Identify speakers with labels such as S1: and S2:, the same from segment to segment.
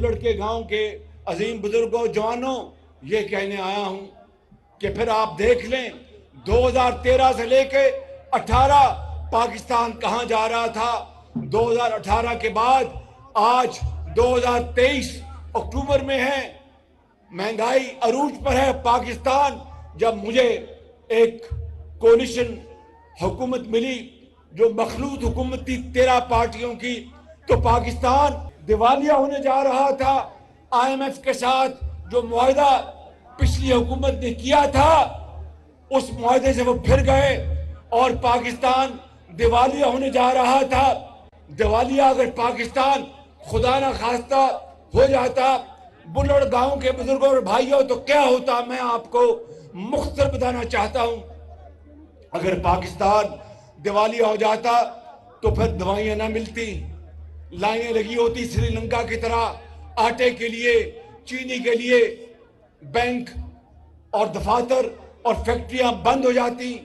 S1: Blood کے گاؤں کے عظیم بزرگوں جوانوں یہ کہنے آیا ہوں کہ پھر آپ دیکھ لیں 2013 سے لے کے 18 پاکستان کہاں جا رہا تھا. 2018 کے بعد آج 2023 اکتوبر میں ہے, مہنگائی عروج پر ہے پاکستان. جب مجھے ایک کولیشن حکومت ملی جو مخلوط حکومت تھی 13 پارٹیوں کی, تو پاکستان دیوالیہ ہونے جا رہا تھا. IMF کے ساتھ جو معاہدہ پچھلی حکومت نے کیا تھا اس معاہدے سے وہ پھر گئے اور پاکستان دیوالیہ ہونے جا رہا تھا. دیوالیہ اگر پاکستان خدا نہ خواستہ ہو جاتا بلڑ گاؤں کے بزرگوں اور بھائیوں تو کیا ہوتا, میں آپ کو مختصر بتانا چاہتا ہوں. اگر پاکستان دیوالیہ ہو جاتا تو پھر دوائیاں نہ ملتی, لائنیں لگی ہوتی سری لنکا کی طرح آٹے کے لیے, چینی کے لیے. بینک اور دفاتر اور فیکٹریاں بند ہو جاتی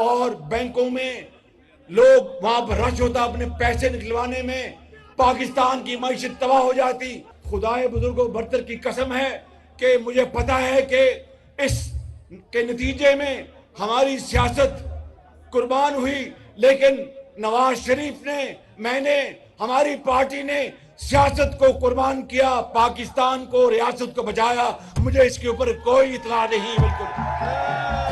S1: اور بینکوں میں لوگ وہاں پر رش ہوتا اپنے پیسے نکلوانے میں. پاکستان کی معیشت تباہ ہو جاتی. خدائے بزرگوں برتر کی قسم ہے کہ مجھے پتا ہے کہ اس کے نتیجے میں ہماری سیاست قربان ہوئی, لیکن نواز شریف نے, میں نے, ہماری پارٹی نے سیاست کو قربان کیا, پاکستان کو, ریاست کو بچایا. مجھے اس کے اوپر کوئی اطلاع نہیں. بالکل